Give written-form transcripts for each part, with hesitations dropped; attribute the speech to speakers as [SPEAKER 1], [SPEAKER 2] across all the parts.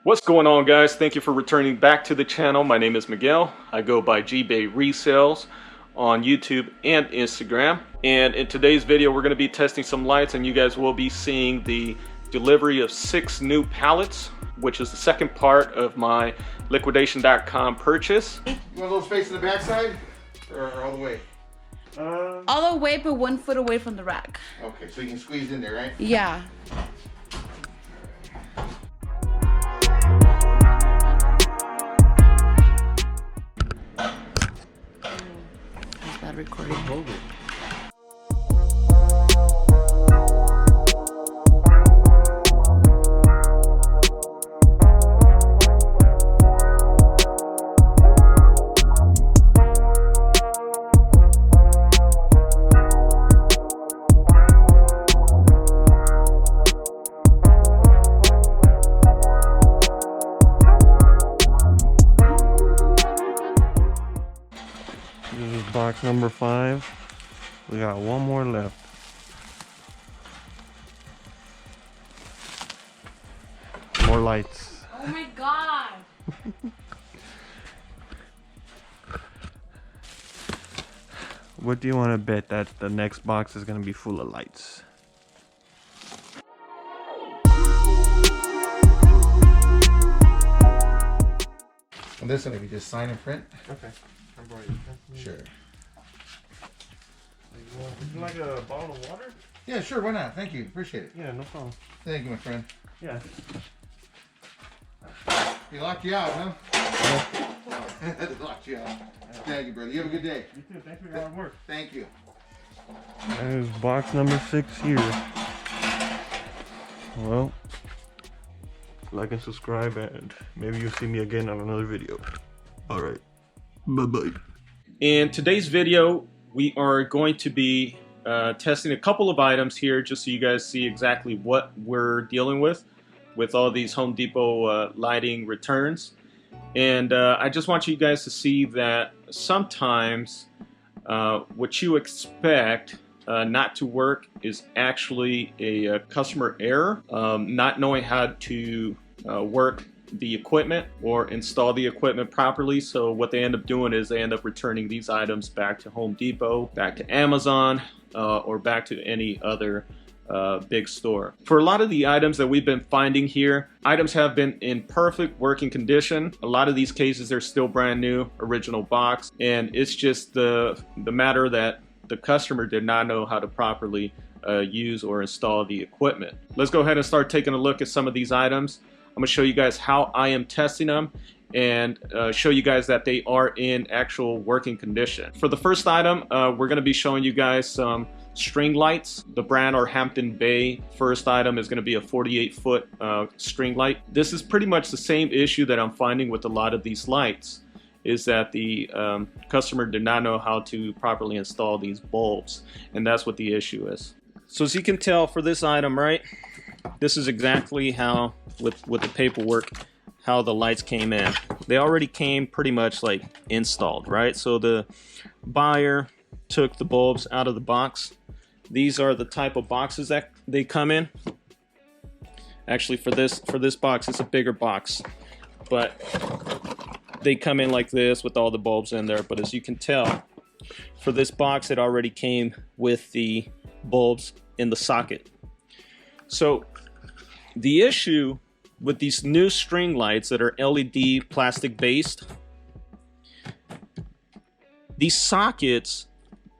[SPEAKER 1] What's going on, guys? Thank you for returning back to the channel. My name is Miguel. I go by Ebay Resells on YouTube and Instagram. And in today's video, we're going to be testing some lights, and you guys will be seeing the delivery of 6 new pallets, which is the second part of my liquidation.com purchase.
[SPEAKER 2] You want a little space in the backside, or all the way?
[SPEAKER 3] All the way, but 1 foot away from the rack.
[SPEAKER 2] Okay, so you can squeeze in there, right?
[SPEAKER 3] Yeah. How's that recording?
[SPEAKER 1] Hold it.
[SPEAKER 4] This is box number 5. We got one more left. More lights.
[SPEAKER 3] Oh my god!
[SPEAKER 4] What do you want to bet that the next box is going to be full of lights?
[SPEAKER 2] On this one, if you just sign and print.
[SPEAKER 4] Okay.
[SPEAKER 2] Sure.
[SPEAKER 4] Would you like a bottle of water?
[SPEAKER 2] Yeah, sure. Why not? Thank you. Appreciate it.
[SPEAKER 4] Yeah, no problem.
[SPEAKER 2] Thank you, my friend.
[SPEAKER 4] Yeah.
[SPEAKER 2] He locked you out, huh? He locked you out. Thank you, brother. You have a good day.
[SPEAKER 4] You too. Thanks for your hard work.
[SPEAKER 2] Thank you.
[SPEAKER 4] There's box number 6 here. Well, like and subscribe, and maybe you'll see me again on another video. Alright. Bye-bye.
[SPEAKER 1] In today's video, we are going to be testing a couple of items here just so you guys see exactly what we're dealing with all these Home Depot lighting returns. And I just want you guys to see that sometimes what you expect not to work is actually a customer error, not knowing how to work the equipment or install the equipment properly. So what they end up doing is they end up returning these items back to Home Depot, back to Amazon, or back to any other big store. For a lot of the items that we've been finding here, items have been in perfect working condition. A lot of these cases are still brand new, original box, and it's just the matter that the customer did not know how to properly use or install the equipment. Let's go ahead and start taking a look at some of these items. I'm going to show you guys how I am testing them and show you guys that they are in actual working condition. For the first item, we're going to be showing you guys some string lights. The brand or Hampton Bay first item is going to be a 48-foot string light. This is pretty much the same issue that I'm finding with a lot of these lights, is that the customer did not know how to properly install these bulbs, and that's what the issue is. So as you can tell for this item, right, this is exactly how, with the paperwork, how the lights came in. They already came pretty much like installed, right? So the buyer took the bulbs out of the box. These are the type of boxes that they come in. Actually, for this box, it's a bigger box, but they come in like this with all the bulbs in there. But as you can tell, for this box, it already came with the bulbs in the socket. So the issue with these new string lights that are LED plastic based, these sockets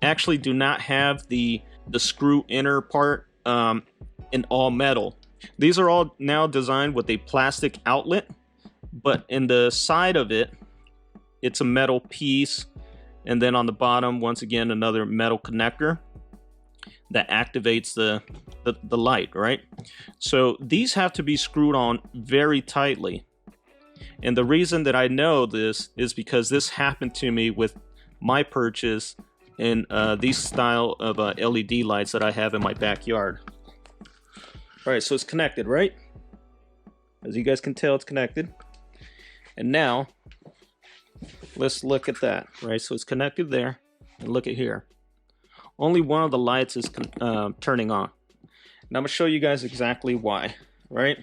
[SPEAKER 1] actually do not have the screw inner part in all metal. These are all now designed with a plastic outlet, but in the side of it, it's a metal piece, and then on the bottom, once again, another metal connector that activates the light, right? So these have to be screwed on very tightly. And the reason that I know this is because this happened to me with my purchase in these style of LED lights that I have in my backyard. All right, so it's connected, right? As you guys can tell, it's connected. And now, let's look at that, right? So it's connected there, and look at here. Only one of the lights is turning on. And I'm going to show you guys exactly why, right?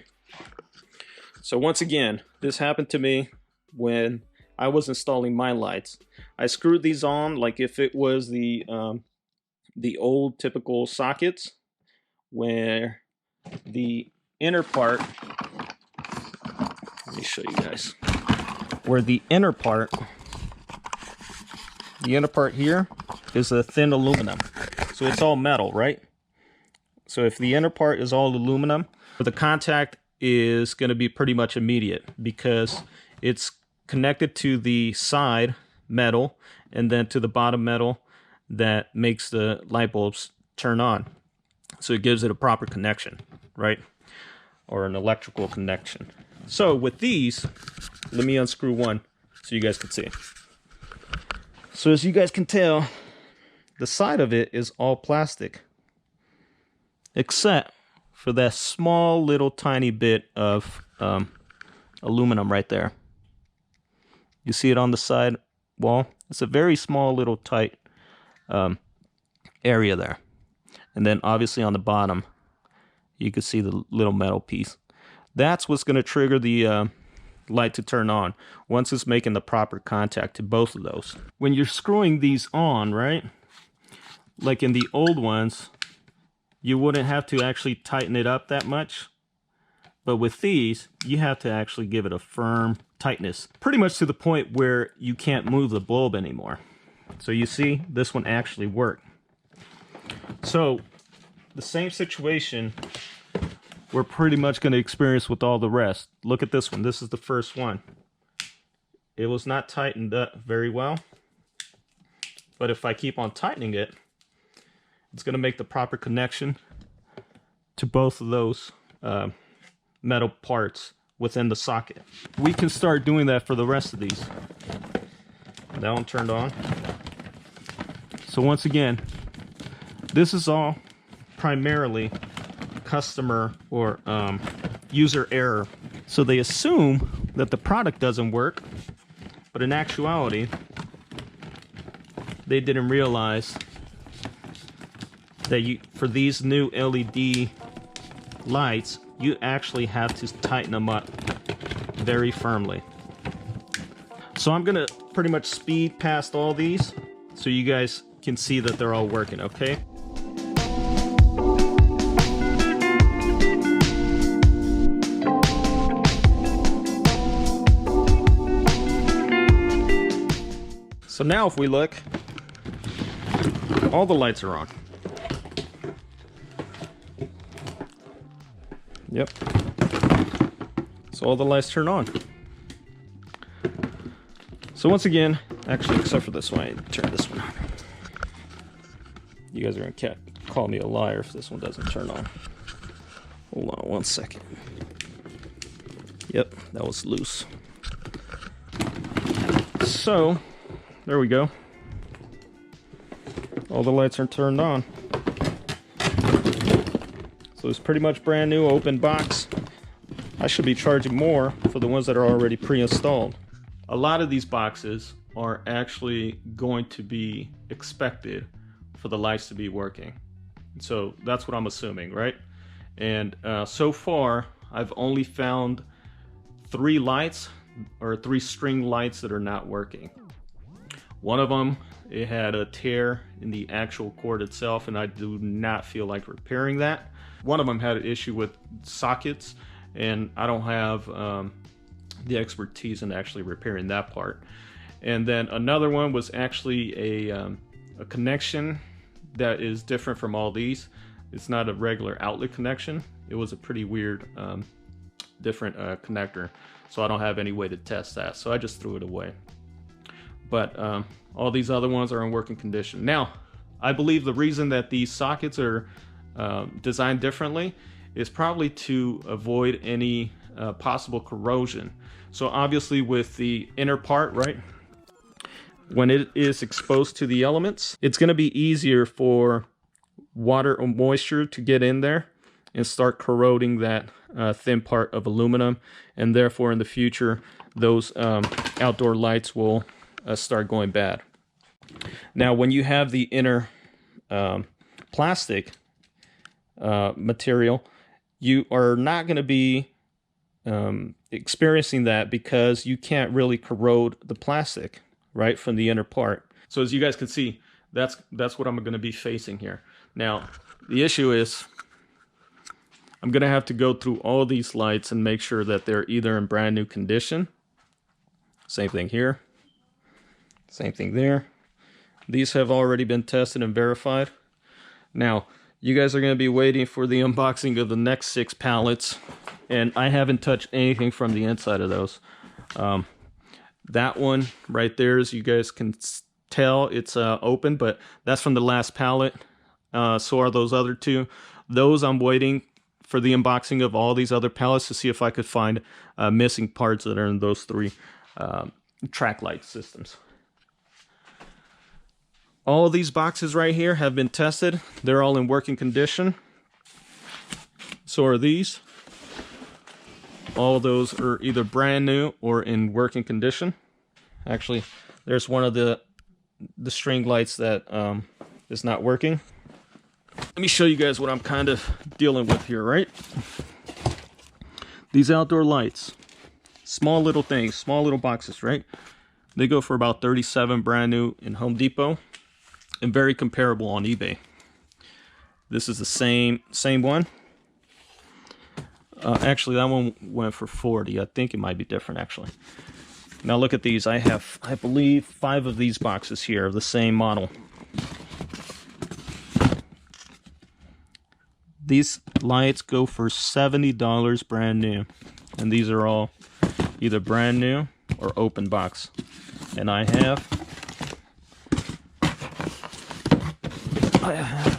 [SPEAKER 1] So once again, this happened to me when I was installing my lights. I screwed these on like if it was the old typical sockets, where the inner part, let me show you guys, where the inner part here is a thin aluminum. So it's all metal, right? So if the inner part is all aluminum, the contact is going to be pretty much immediate because it's connected to the side metal and then to the bottom metal that makes the light bulbs turn on. So it gives it a proper connection, right? Or an electrical connection. So with these, let me unscrew one so you guys can see. So as you guys can tell, the side of it is all plastic, except for that small little tiny bit of aluminum right there. You see it on the side wall? It's a very small little tight area there. And then obviously on the bottom, you can see the little metal piece. That's what's going to trigger the light to turn on once it's making the proper contact to both of those. When you're screwing these on, right? Like in the old ones, you wouldn't have to actually tighten it up that much. But with these, you have to actually give it a firm tightness, pretty much to the point where you can't move the bulb anymore. So you see, this one actually worked. So the same situation we're pretty much going to experience with all the rest. Look at this one. This is the first one. It was not tightened up very well. But if I keep on tightening it, it's going to make the proper connection to both of those metal parts within the socket. We can start doing that for the rest of these. That one turned on. So once again, this is all primarily customer or user error. So they assume that the product doesn't work, but in actuality, they didn't realize that for these new LED lights, you actually have to tighten them up very firmly. So I'm gonna pretty much speed past all these so you guys can see that they're all working, okay? So now if we look, all the lights are on. Yep. So all the lights turn on. So once again, actually except for this one, I turn this one on. You guys are gonna call me a liar if this one doesn't turn on. Hold on one second. Yep, that was loose. So, there we go. All the lights are turned on. So it's pretty much brand new, open box. I should be charging more for the ones that are already pre-installed. A lot of these boxes are actually going to be expected for the lights to be working. So that's what I'm assuming, right? And so far, I've only found 3 lights or 3 string lights that are not working. One of them, it had a tear in the actual cord itself, and I do not feel like repairing that. One of them had an issue with sockets, and I don't have the expertise in actually repairing that part. And then another one was actually a connection that is different from all these. It's not a regular outlet connection. It was a pretty weird, different connector. So I don't have any way to test that. So I just threw it away. But all these other ones are in working condition. Now, I believe the reason that these sockets are designed differently is probably to avoid any possible corrosion. So obviously with the inner part, right, when it is exposed to the elements, it's going to be easier for water or moisture to get in there and start corroding that thin part of aluminum, and therefore in the future those outdoor lights will start going bad. Now when you have the inner plastic material, you are not going to be experiencing that because you can't really corrode the plastic, right, from the inner part. So as you guys can see, that's what I'm going to be facing here. Now, the issue is I'm going to have to go through all these lights and make sure that they're either in brand new condition. Same thing here. Same thing there. These have already been tested and verified. Now, you guys are going to be waiting for the unboxing of the next 6 pallets, and I haven't touched anything from the inside of those. That one right there, as you guys can tell, it's open, but that's from the last pallet. So are those other 2. Those I'm waiting for the unboxing of all these other pallets to see if I could find missing parts that are in those 3 track light systems. All of these boxes right here have been tested. They're all in working condition. So are these. All of those are either brand new or in working condition. Actually, there's one of the string lights that is not working. Let me show you guys what I'm kind of dealing with here, right? These outdoor lights. Small little things, small little boxes, right? They go for about $37 brand new in Home Depot. And very comparable on eBay. This is the same one. Actually, that one went for $40. I think it might be different, actually. Now look at these. I have, I believe, 5 of these boxes here of the same model. These lights go for $70 brand new. And these are all either brand new or open box. And I have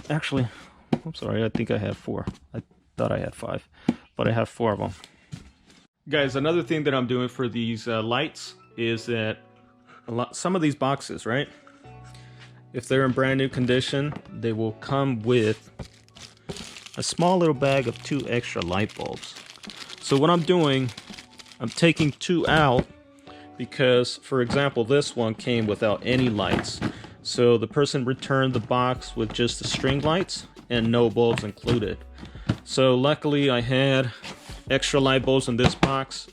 [SPEAKER 1] actually, I'm sorry, I think I have 4. I thought I had 5, but I have 4 of them. Guys, another thing that I'm doing for these lights is that some of these boxes, right, if they're in brand new condition, they will come with a small little bag of 2 extra light bulbs. So what I'm doing, I'm taking 2 out because, for example, this one came without any lights. So the person returned the box with just the string lights and no bulbs included. So luckily I had extra light bulbs in this box,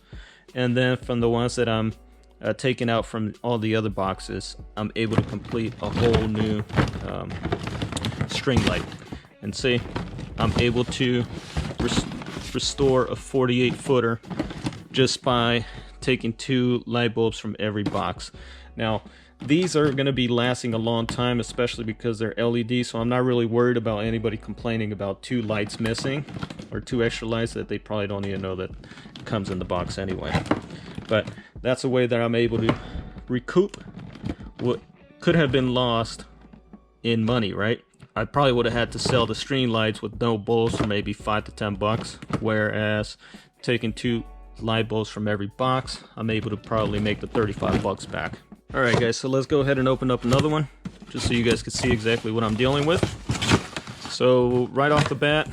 [SPEAKER 1] and then from the ones that I'm taking out from all the other boxes, I'm able to complete a whole new string light. And see, I'm able to restore a 48 footer just by taking 2 light bulbs from every box. Now, these are going to be lasting a long time, especially because they're LED, so I'm not really worried about anybody complaining about 2 lights missing, or 2 extra lights that they probably don't even know that comes in the box anyway. But that's a way that I'm able to recoup what could have been lost in money, right? I probably would have had to sell the string lights with no bulbs for maybe $5 to $10, whereas taking 2 light bulbs from every box, I'm able to probably make the $35 back. Alright guys, so let's go ahead and open up another one, just so you guys can see exactly what I'm dealing with. So right off the bat,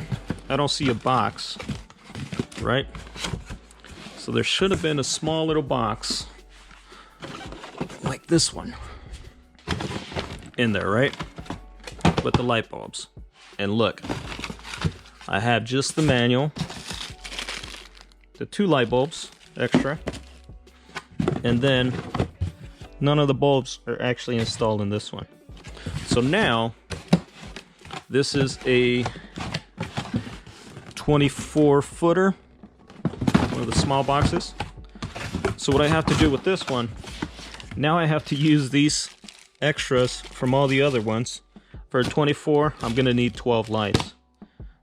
[SPEAKER 1] I don't see a box, right? So there should have been a small little box, like this one, in there, right? With the light bulbs. And look, I have just the manual, the 2 light bulbs extra, and then none of the bulbs are actually installed in this one. So now, this is a 24 footer, one of the small boxes. So what I have to do with this one, now I have to use these extras from all the other ones. For a 24, I'm gonna need 12 lights.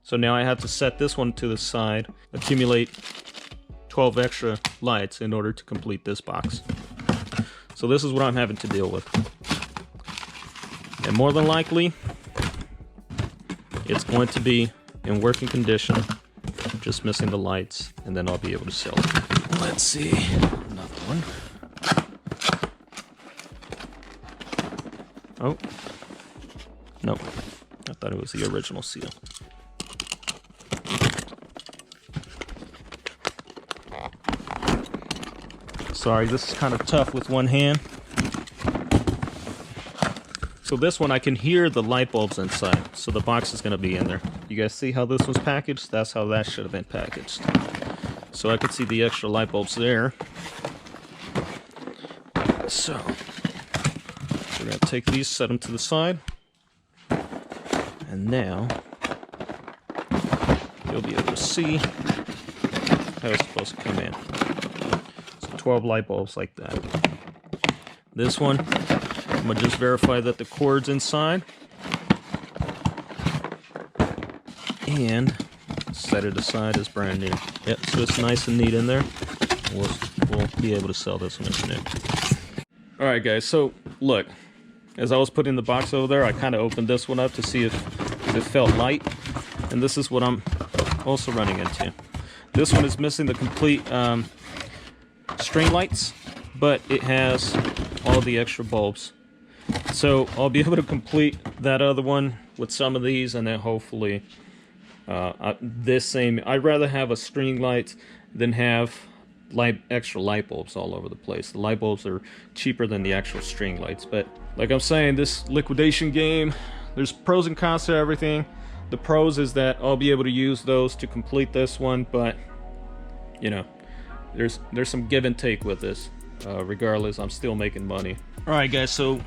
[SPEAKER 1] So now I have to set this one to the side, accumulate 12 extra lights in order to complete this box. So this is what I'm having to deal with. And more than likely, it's going to be in working condition, just missing the lights, and then I'll be able to sell it. Let's see, another one. Oh, nope, I thought it was the original seal. Sorry, this is kind of tough with one hand. So this one, I can hear the light bulbs inside, so the box is going to be in there. You guys see how this was packaged? That's how that should have been packaged. so I could see the extra light bulbs there. So we're gonna take these, set them to the side, and now you'll be able to see how it's supposed to come in. So 12 light bulbs like that. This one, I'm gonna just verify that the cord's inside and set it aside as brand new. Yep, so it's nice and neat in there. We'll be able to sell this one as new. All right, guys, so look, as I was putting the box over there, I kind of opened this one up to see if it felt light, and this is what I'm also running into. This one is missing the complete string lights, but it has all the extra bulbs. So I'll be able to complete that other one with some of these, and then hopefully this same. I'd rather have a string light than have extra light bulbs all over the place. The light bulbs are cheaper than the actual string lights, but like I'm saying, this liquidation game, there's pros and cons to everything. The pros is that I'll be able to use those to complete this one, but you know, there's some give and take with this. Regardless, I'm still making money. All right, guys, so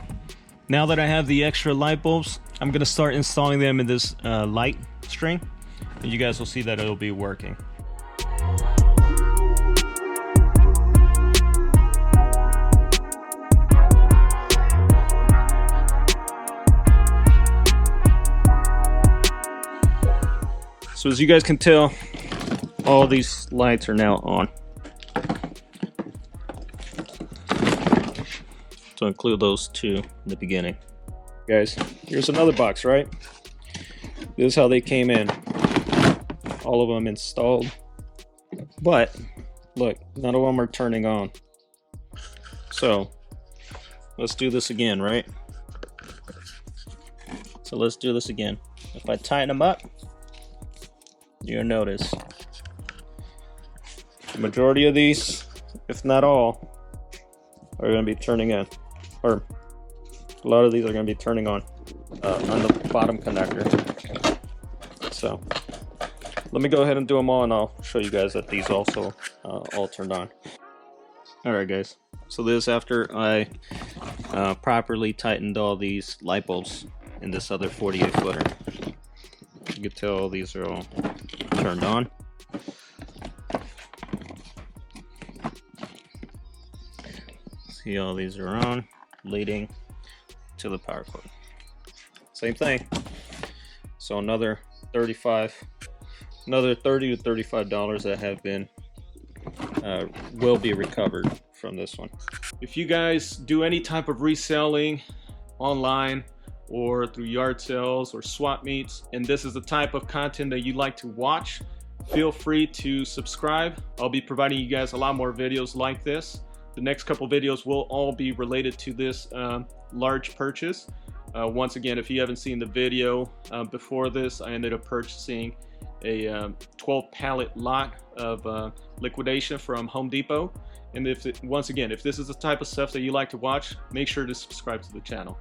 [SPEAKER 1] now that I have the extra light bulbs, I'm gonna start installing them in this light string, and you guys will see that it'll be working. So as you guys can tell, all these lights are now on. To include those two in the beginning. Guys, here's another box, right? This is how they came in. All of them installed. But, look, none of them are turning on. So, let's do this again, right? So let's do this again. If I tighten them up, you'll notice the majority of these, if not all, are going to be turning in. Or a lot of these are going to be turning on the bottom connector. So let me go ahead and do them all, and I'll show you guys that these also all turned on. Alright, guys, so this after I properly tightened all these light bulbs in this other 48 footer. You can tell all these are all turned on. See, all these are on, leading to the power cord. Same thing. So another $30 to $35 that have been will be recovered from this one. If you guys do any type of reselling online or through yard sales or swap meets, and this is the type of content that you like to watch, feel free to subscribe. I'll be providing you guys a lot more videos like this. The next couple videos will all be related to this large purchase. Once again, if you haven't seen the video before this, I ended up purchasing a 12 pallet lot of liquidation from Home Depot. And once again, if this is the type of stuff that you like to watch, make sure to subscribe to the channel.